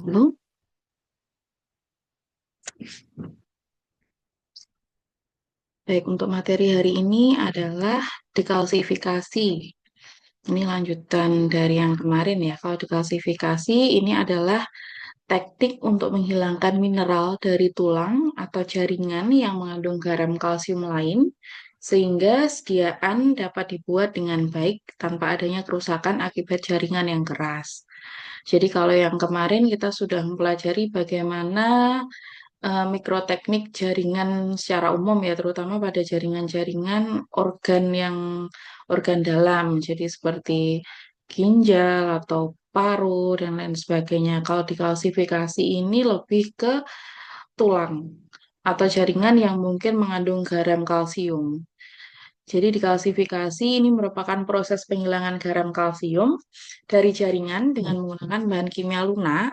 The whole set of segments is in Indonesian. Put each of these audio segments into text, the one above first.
dulu. Baik, untuk materi hari ini adalah dekalsifikasi. Ini lanjutan dari yang kemarin ya. Kalau dekalsifikasi ini adalah teknik untuk menghilangkan mineral dari tulang atau jaringan yang mengandung garam kalsium lain, sehingga sediaan dapat dibuat dengan baik tanpa adanya kerusakan akibat jaringan yang keras. Jadi kalau yang kemarin kita sudah mempelajari bagaimana mikroteknik jaringan secara umum ya, terutama pada jaringan-jaringan organ dalam, jadi seperti ginjal atau paru dan lain sebagainya. Kalau dikalsifikasi ini lebih ke tulang atau jaringan yang mungkin mengandung garam kalsium. Jadi dikalsifikasi ini merupakan proses penghilangan garam kalsium dari jaringan dengan menggunakan bahan kimia lunak,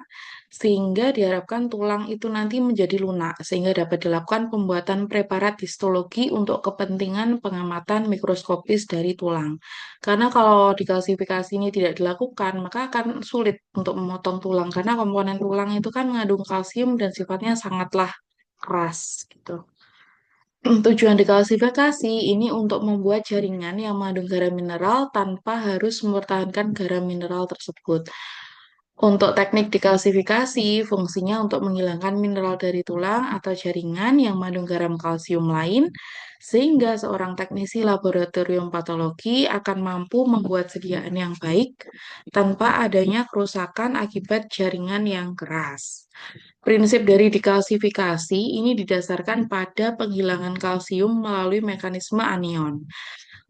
sehingga diharapkan tulang itu nanti menjadi lunak, sehingga dapat dilakukan pembuatan preparat histologi untuk kepentingan pengamatan mikroskopis dari tulang. Karena kalau dikalsifikasi ini tidak dilakukan, maka akan sulit untuk memotong tulang, karena komponen tulang itu kan mengandung kalsium dan sifatnya sangatlah keras gitu. Tujuan dekalsifikasi ini untuk membuat jaringan yang mengandung garam mineral tanpa harus mempertahankan garam mineral tersebut. Untuk teknik dekalsifikasi, fungsinya untuk menghilangkan mineral dari tulang atau jaringan yang mengandung garam kalsium lain, sehingga seorang teknisi laboratorium patologi akan mampu membuat sediaan yang baik tanpa adanya kerusakan akibat jaringan yang keras. Prinsip dari dekalsifikasi ini didasarkan pada penghilangan kalsium melalui mekanisme anion.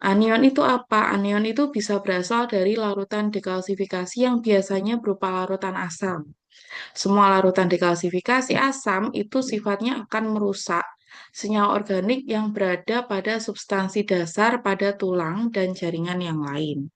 Anion itu apa? Anion itu bisa berasal dari larutan dekalsifikasi yang biasanya berupa larutan asam. Semua larutan dekalsifikasi asam itu sifatnya akan merusak senyawa organik yang berada pada substansi dasar pada tulang dan jaringan yang lain.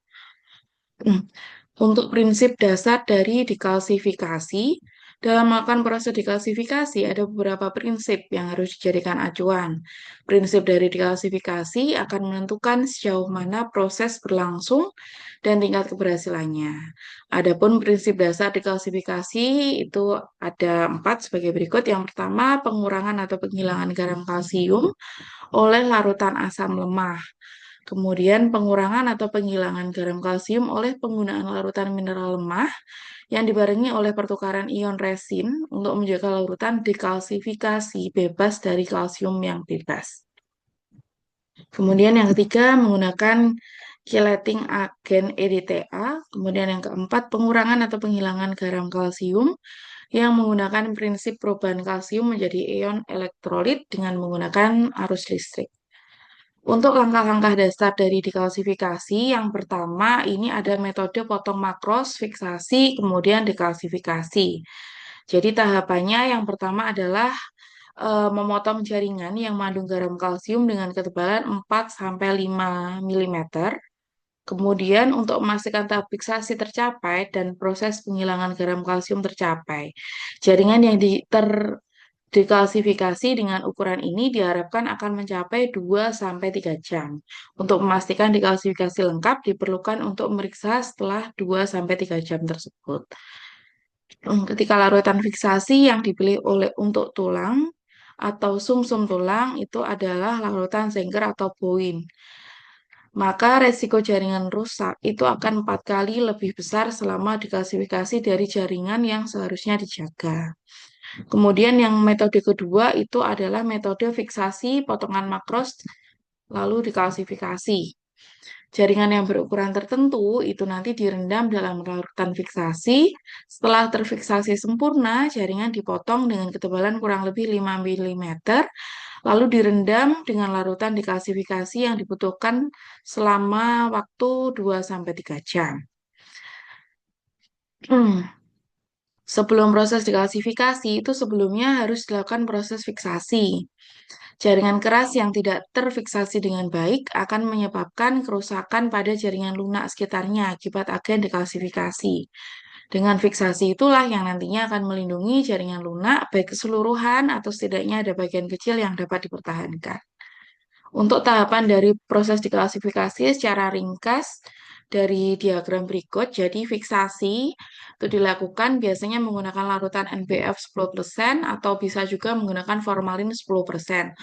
Untuk prinsip dasar dari dekalsifikasi, dalam melakukan proses dekalsifikasi ada beberapa prinsip yang harus dijadikan acuan. Prinsip dari dekalsifikasi akan menentukan sejauh mana proses berlangsung dan tingkat keberhasilannya. Adapun prinsip dasar dekalsifikasi itu ada 4 sebagai berikut. Yang pertama, pengurangan atau penghilangan garam kalsium oleh larutan asam lemah. Kemudian pengurangan atau penghilangan garam kalsium oleh penggunaan larutan mineral lemah yang dibarengi oleh pertukaran ion resin untuk menjaga larutan dekalsifikasi bebas dari kalsium yang bebas. Kemudian yang ketiga menggunakan chelating agen EDTA. Kemudian yang keempat pengurangan atau penghilangan garam kalsium yang menggunakan prinsip perubahan kalsium menjadi ion elektrolit dengan menggunakan arus listrik. Untuk langkah-langkah dasar dari dekalsifikasi, yang pertama ini ada metode potong makros, fiksasi, kemudian dekalsifikasi. Jadi tahapannya yang pertama adalah memotong jaringan yang mengandung garam kalsium dengan ketebalan 4-5 mm. Kemudian untuk memastikan tahap fiksasi tercapai dan proses penghilangan garam kalsium tercapai, jaringan yang dekalsifikasi dengan ukuran ini diharapkan akan mencapai 2-3 jam. Untuk memastikan dekalsifikasi lengkap diperlukan untuk memeriksa setelah 2-3 jam tersebut. Ketika larutan fiksasi yang dipilih untuk tulang atau sumsum tulang itu adalah larutan Zenker atau Bowen, maka resiko jaringan rusak itu akan 4 kali lebih besar selama dekalsifikasi dari jaringan yang seharusnya dijaga. Kemudian yang metode kedua itu adalah metode fiksasi potongan makros lalu dekalsifikasi. Jaringan yang berukuran tertentu itu nanti direndam dalam larutan fiksasi. Setelah terfiksasi sempurna, jaringan dipotong dengan ketebalan kurang lebih 5 mm, lalu direndam dengan larutan dekalsifikasi yang dibutuhkan selama waktu 2-3 jam. Sebelum proses dekalsifikasi itu sebelumnya harus dilakukan proses fiksasi. Jaringan keras yang tidak terfiksasi dengan baik akan menyebabkan kerusakan pada jaringan lunak sekitarnya akibat agen dekalsifikasi. Dengan fiksasi itulah yang nantinya akan melindungi jaringan lunak baik keseluruhan atau setidaknya ada bagian kecil yang dapat dipertahankan. Untuk tahapan dari proses dekalsifikasi secara ringkas, dari diagram berikut. Jadi fiksasi itu dilakukan biasanya menggunakan larutan NBF 10% atau bisa juga menggunakan formalin 10%.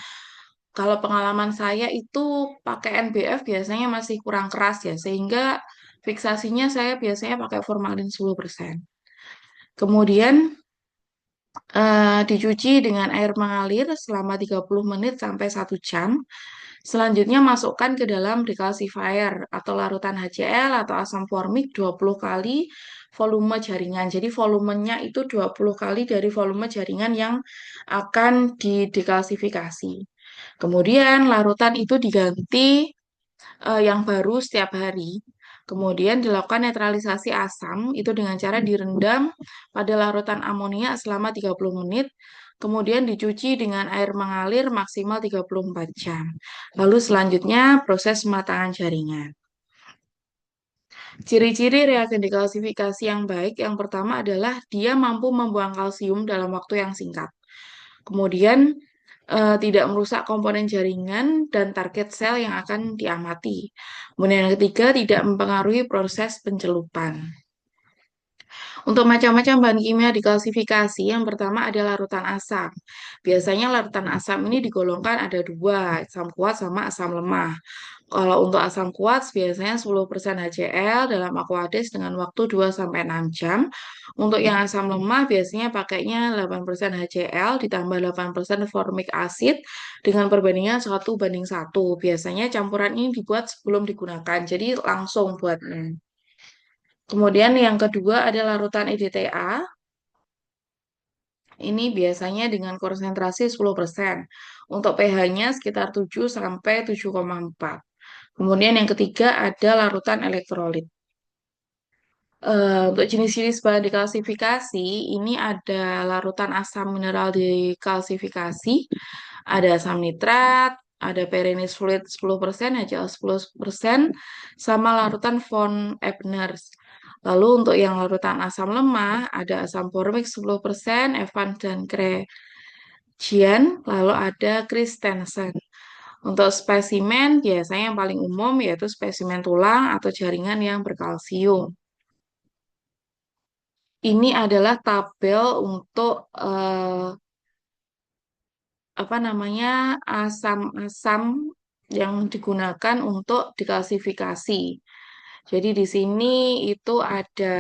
Kalau pengalaman saya itu pakai NBF biasanya masih kurang keras ya, sehingga fiksasinya saya biasanya pakai formalin 10%. Kemudian dicuci dengan air mengalir selama 30 menit sampai 1 jam. Selanjutnya masukkan ke dalam decalcifier atau larutan HCl atau asam formik 20 kali volume jaringan. Jadi volumenya itu 20 kali dari volume jaringan yang akan didekalsifikasi. Kemudian larutan itu diganti yang baru setiap hari. Kemudian dilakukan netralisasi asam itu dengan cara direndam pada larutan amonia selama 30 menit. Kemudian dicuci dengan air mengalir maksimal 34 jam. Lalu selanjutnya proses pematangan jaringan. Ciri-ciri reagen dekalsifikasi yang baik yang pertama adalah dia mampu membuang kalsium dalam waktu yang singkat. Kemudian tidak merusak komponen jaringan dan target sel yang akan diamati. Kemudian yang ketiga, tidak mempengaruhi proses pencelupan. Untuk macam-macam bahan kimia diklasifikasi, yang pertama ada larutan asam. Biasanya larutan asam ini digolongkan ada dua, asam kuat sama asam lemah. Kalau untuk asam kuat biasanya 10% HCl dalam Aquades dengan waktu 2 sampai 6 jam. Untuk yang asam lemah biasanya pakainya 8% HCl ditambah 8% formic acid dengan perbandingan 1:1. Biasanya campuran ini dibuat sebelum digunakan, jadi langsung buatnya. Kemudian yang kedua ada larutan EDTA. Ini biasanya dengan konsentrasi 10%. Untuk pH-nya sekitar 7 sampai 7,4. Kemudian yang ketiga ada larutan elektrolit. Untuk jenis-jenis bahan dikalsifikasi, ini ada larutan asam mineral dikalsifikasi, ada asam nitrat, ada Perennis Fluid 10%, HCl 10%, sama larutan von Ebner. Lalu untuk yang larutan asam lemah, ada asam formik 10%, Evan dan Kregian, lalu ada Christensen. Untuk spesimen, biasanya yang paling umum yaitu spesimen tulang atau jaringan yang berkalsium. Ini adalah tabel untuk apa namanya asam-asam yang digunakan untuk diklasifikasi. Jadi di sini itu ada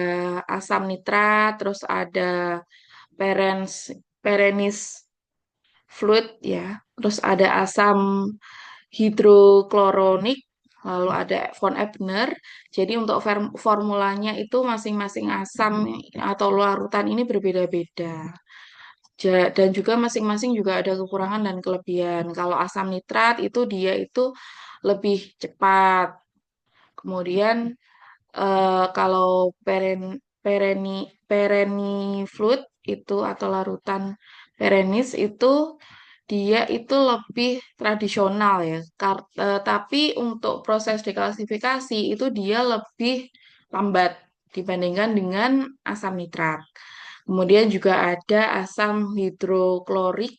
asam nitrat, terus ada perens, perenis fluid ya, terus ada asam hidrokloronik, lalu ada von Ebner. Jadi untuk formulanya itu masing-masing asam atau larutan ini berbeda-beda. Dan juga masing-masing juga ada kekurangan dan kelebihan. Kalau asam nitrat itu dia itu lebih cepat. Kemudian kalau pereni pereni fluid itu atau larutan perenis itu dia itu lebih tradisional ya. Tapi untuk proses dekalsifikasi itu dia lebih lambat dibandingkan dengan asam nitrat. Kemudian juga ada asam hidroklorik,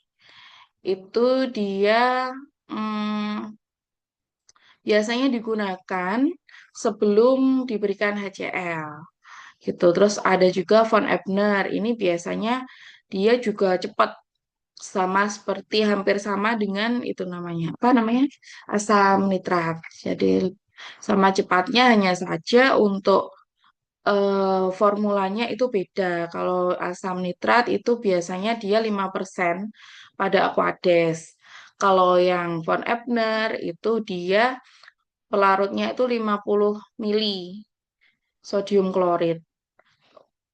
itu dia hmm, biasanya digunakan sebelum diberikan HCl gitu. Terus ada juga von Ebner. Ini biasanya dia juga cepat sama seperti hampir sama dengan itu namanya apa namanya asam nitrat. Jadi sama cepatnya hanya saja untuk formulanya itu beda. Kalau asam nitrat itu biasanya dia 5% pada Aquades. Kalau yang von Ebner itu dia pelarutnya itu 50 mili sodium klorid.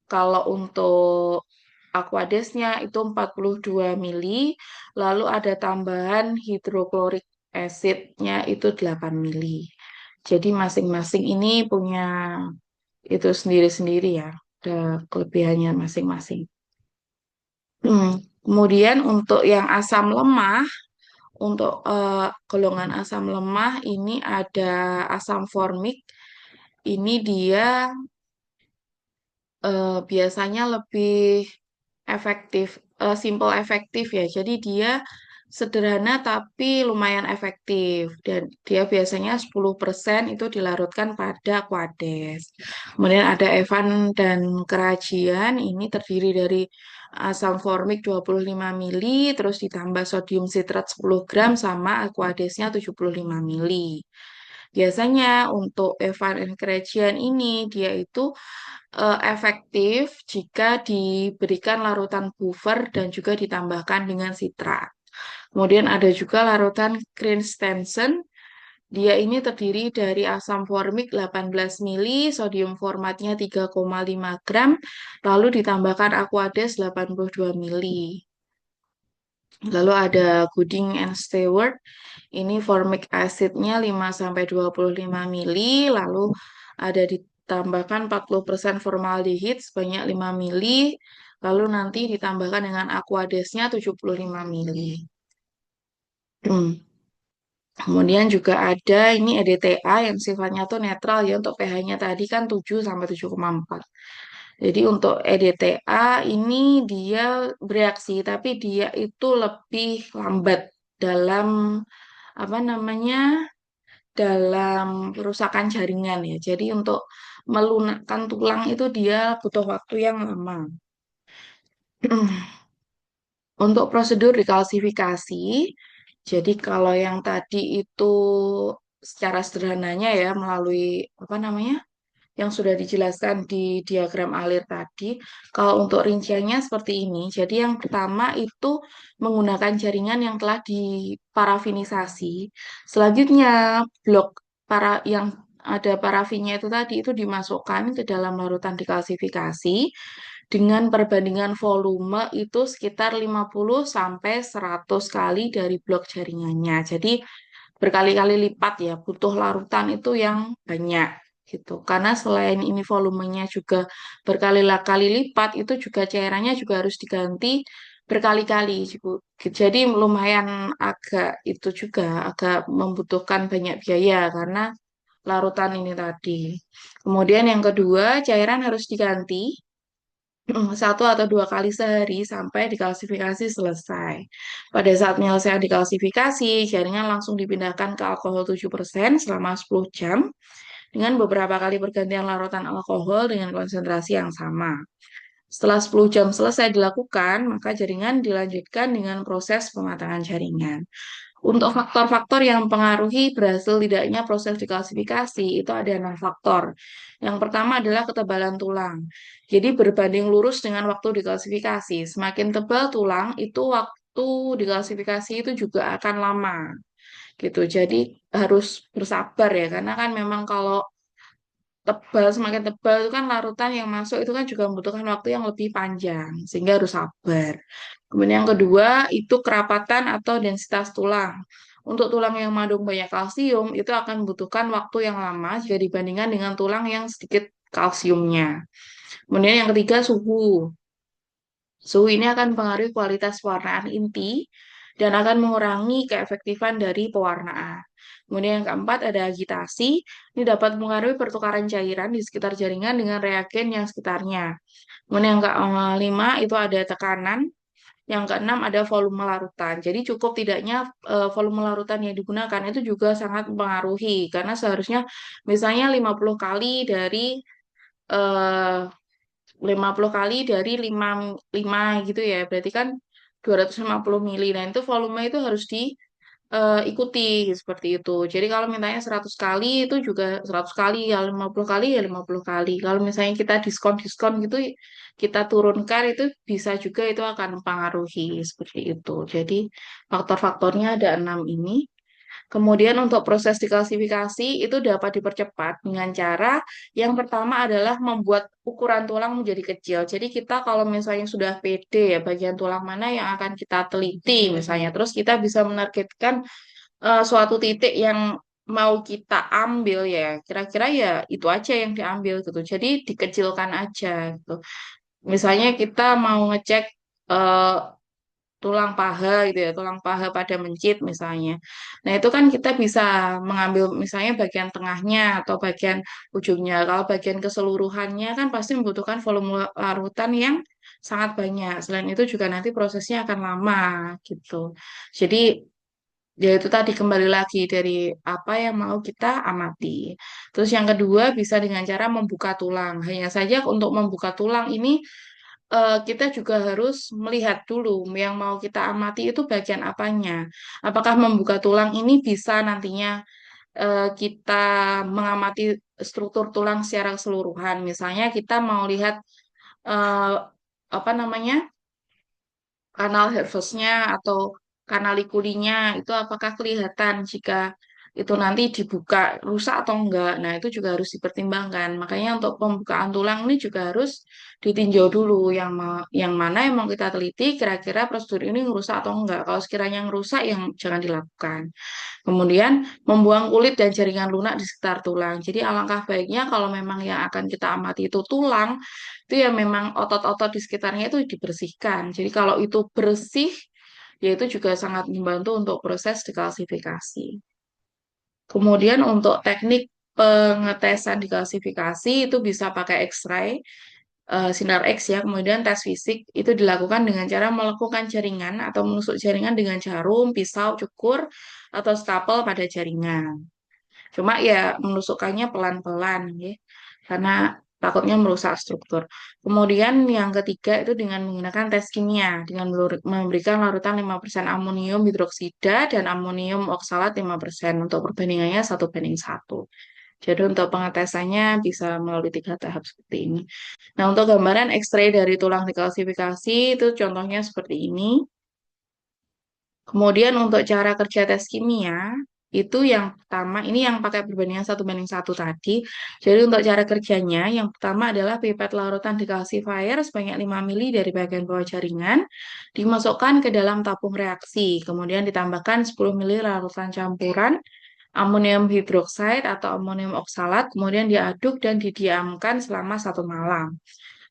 Kalau untuk Aquadesnya itu 42 mili, lalu ada tambahan hidroklorik acidnya itu 8 mili. Jadi masing-masing ini punya itu sendiri-sendiri ya, ada kelebihannya masing-masing. Kemudian untuk yang asam lemah, untuk golongan asam lemah ini ada asam formik. Ini dia biasanya lebih efektif, simple efektif ya. Jadi dia sederhana tapi lumayan efektif dan dia biasanya 10% itu dilarutkan pada Aquades. Kemudian ada Evan dan kerajian ini terdiri dari asam formik 25 mili, terus ditambah sodium sitrat 10 gram sama Aquadesnya 75 mili. Biasanya untuk Evan and kerajian ini dia itu efektif jika diberikan larutan buffer dan juga ditambahkan dengan sitrat. Kemudian ada juga larutan Crinstansen. Dia ini terdiri dari asam formik 18 mili, sodium formatnya 3,5 gram, lalu ditambahkan Aquades 82 mili. Lalu ada Gooding and Stewart. Ini formic acidnya 5-25 mili, lalu ada ditambahkan 40% formaldehid sebanyak 5 mili, lalu nanti ditambahkan dengan Aquadesnya 75 mili. Kemudian juga ada ini EDTA yang sifatnya tuh netral ya untuk pH-nya tadi kan 7 sampai 7,4. Jadi untuk EDTA ini dia bereaksi tapi dia itu lebih lambat dalam apa namanya dalam perusakan jaringan ya. Jadi untuk melunakkan tulang itu dia butuh waktu yang lama. Untuk prosedur dekalsifikasi, jadi kalau yang tadi itu secara sederhananya ya melalui apa namanya yang sudah dijelaskan di diagram alir tadi. Kalau untuk rinciannya seperti ini. Jadi yang pertama itu menggunakan jaringan yang telah diparafinisasi. Selanjutnya blok para yang ada parafinnya itu tadi itu dimasukkan ke dalam larutan dekalsifikasi dengan perbandingan volume itu sekitar 50 sampai 100 kali dari blok jaringannya. Jadi berkali-kali lipat ya, butuh larutan itu yang banyak gitu. Karena selain ini volumenya juga berkali-kali lipat, itu juga cairannya juga harus diganti berkali-kali. Jadi lumayan agak itu juga agak membutuhkan banyak biaya karena larutan ini tadi. Kemudian yang kedua, cairan harus diganti 1 atau 2 kali sehari sampai dikalsifikasi selesai. Pada saat penyelesaian dikalsifikasi, jaringan langsung dipindahkan ke alkohol 7% selama 10 jam dengan beberapa kali pergantian larutan alkohol dengan konsentrasi yang sama. Setelah 10 jam selesai dilakukan, maka jaringan dilanjutkan dengan proses pematangan jaringan. Untuk faktor-faktor yang mempengaruhi berhasil tidaknya proses diklasifikasi, itu ada 6 faktor. Yang pertama adalah ketebalan tulang. Jadi berbanding lurus dengan waktu diklasifikasi. Semakin tebal tulang, itu waktu diklasifikasi itu juga akan lama. Gitu. Jadi harus bersabar ya, karena kan memang kalau tebal semakin tebal itu kan larutan yang masuk itu kan juga membutuhkan waktu yang lebih panjang sehingga harus sabar. Kemudian yang kedua itu kerapatan atau densitas tulang. Untuk tulang yang mengandung banyak kalsium itu akan membutuhkan waktu yang lama jika dibandingkan dengan tulang yang sedikit kalsiumnya. Kemudian yang ketiga suhu. Suhu ini akan mempengaruhi kualitas pewarnaan inti dan akan mengurangi keefektifan dari pewarnaan. Kemudian yang keempat ada agitasi. Ini dapat mengaruhi pertukaran cairan di sekitar jaringan dengan reagen yang sekitarnya. Kemudian yang kelima itu ada tekanan. Yang keenam ada volume larutan. Jadi cukup tidaknya volume larutan yang digunakan itu juga sangat mempengaruhi. Karena seharusnya misalnya 50 kali dari eh, 50 kali dari 5 gitu ya. Berarti kan 250 mili. Nah, itu volume itu harus diikuti seperti itu. Jadi kalau mintanya 100 kali itu juga 100 kali, kalau 50 kali ya 50 kali. Kalau misalnya kita diskon-diskon gitu kita turunkan itu bisa juga itu akan mempengaruhi seperti itu. Jadi faktor-faktornya ada 6 ini. Kemudian untuk proses diklasifikasi itu dapat dipercepat dengan cara yang pertama adalah membuat ukuran tulang menjadi kecil. Jadi kita kalau misalnya sudah pede ya bagian tulang mana yang akan kita teliti misalnya, terus kita bisa menargetkan suatu titik yang mau kita ambil ya, kira-kira ya itu aja yang diambil gitu. Jadi dikecilkan aja gitu. Misalnya kita mau ngecek eh, tulang paha gitu ya, tulang paha pada mencit misalnya. Nah, itu kan kita bisa mengambil misalnya bagian tengahnya atau bagian ujungnya. Kalau bagian keseluruhannya kan pasti membutuhkan volume larutan yang sangat banyak. Selain itu juga nanti prosesnya akan lama gitu. Jadi ya itu tadi kembali lagi dari apa yang mau kita amati. Terus yang kedua bisa dengan cara membuka tulang. Hanya saja untuk membuka tulang ini kita juga harus melihat dulu yang mau kita amati itu bagian apanya. Apakah membuka tulang ini bisa nantinya kita mengamati struktur tulang secara keseluruhan. Misalnya kita mau lihat eh, apa namanya kanal Hervesnya atau kanal likudinya itu apakah kelihatan jika itu nanti dibuka rusak atau enggak. Nah, itu juga harus dipertimbangkan. Makanya untuk pembukaan tulang ini juga harus ditinjau dulu yang mana yang mau kita teliti kira-kira prosedur ini ngerusak atau enggak. Kalau sekiranya ngerusak yang jangan dilakukan. Kemudian membuang kulit dan jaringan lunak di sekitar tulang. Jadi alangkah baiknya kalau memang yang akan kita amati itu tulang, itu ya memang otot-otot di sekitarnya itu dibersihkan. Jadi kalau itu bersih, ya itu juga sangat membantu untuk proses dekalsifikasi. Kemudian untuk teknik pengetesan dekalsifikasi itu bisa pakai X-ray, sinar X ya, kemudian tes fisik itu dilakukan dengan cara melakukan jaringan atau menusuk jaringan dengan jarum, pisau, cukur, atau stapel pada jaringan. Cuma ya menusukkannya pelan-pelan ya, karena takutnya merusak struktur. Kemudian yang ketiga itu dengan menggunakan tes kimia, dengan memberikan larutan 5% amonium hidroksida dan amonium oksalat 5% untuk perbandingannya 1:1. Jadi untuk pengetesannya bisa melalui 3 tahap seperti ini. Nah, untuk gambaran X-ray dari tulang dekalsifikasi itu contohnya seperti ini. Kemudian untuk cara kerja tes kimia, itu yang pertama, ini yang pakai perbandingan 1:1 tadi. Jadi untuk cara kerjanya, yang pertama adalah pipet larutan dekalsifier sebanyak 5 mili dari bagian bawah jaringan, dimasukkan ke dalam tabung reaksi, kemudian ditambahkan 10 mili larutan campuran amonium hidroksida atau amonium oksalat, kemudian diaduk dan didiamkan selama 1 malam.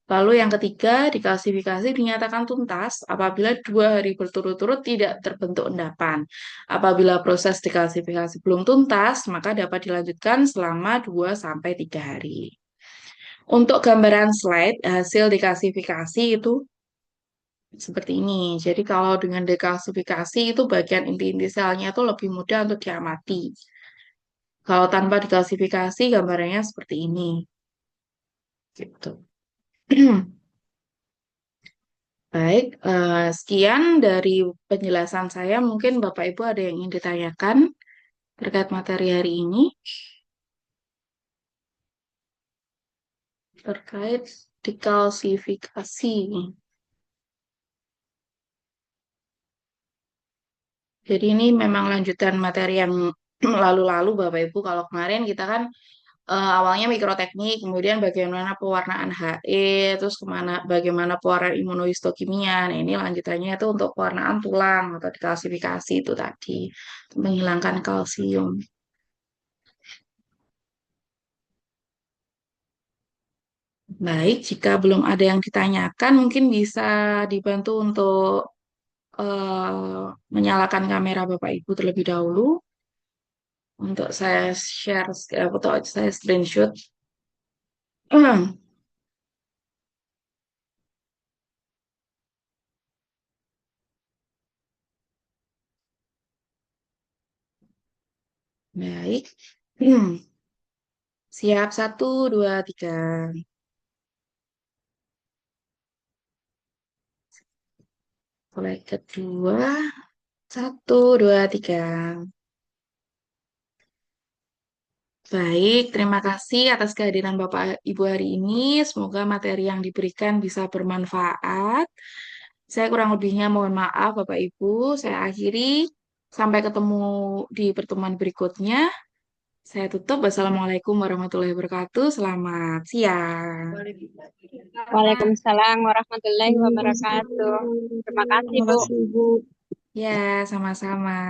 Lalu yang ketiga, diklasifikasi dinyatakan tuntas apabila 2 hari berturut-turut tidak terbentuk endapan. Apabila proses diklasifikasi belum tuntas, maka dapat dilanjutkan selama 2 sampai 3 hari. Untuk gambaran slide, hasil dekalsifikasi itu seperti ini. Jadi kalau dengan dekalsifikasi itu bagian inti-inti selnya itu lebih mudah untuk diamati. Kalau tanpa diklasifikasi, gambarannya seperti ini. Gitu. Baik, sekian dari penjelasan saya. Mungkin Bapak Ibu ada yang ingin ditanyakan terkait materi hari ini, terkait dekalsifikasi. Jadi ini memang lanjutan materi yang lalu-lalu Bapak Ibu. Kalau kemarin kita kan awalnya mikroteknik, kemudian bagaimana pewarnaan HE, terus bagaimana pewarnaan imunohistokimia. Nah, ini lanjutannya itu untuk pewarnaan tulang atau dekalsifikasi itu tadi, menghilangkan kalsium. Baik, jika belum ada yang ditanyakan, mungkin bisa dibantu untuk menyalakan kamera Bapak Ibu terlebih dahulu untuk saya share atau saya screenshot. Baik. Siap, 1, 2, 3. Slide kedua, 1, 2, 3. Baik, terima kasih atas kehadiran Bapak Ibu hari ini. Semoga materi yang diberikan bisa bermanfaat. Saya kurang lebihnya mohon maaf Bapak Ibu. Saya akhiri. Sampai ketemu di pertemuan berikutnya. Saya tutup. Wassalamualaikum warahmatullahi wabarakatuh. Selamat siang. Waalaikumsalam warahmatullahi wabarakatuh. Terima kasih, Terima Bu. kasih, Bu. Ya, sama-sama.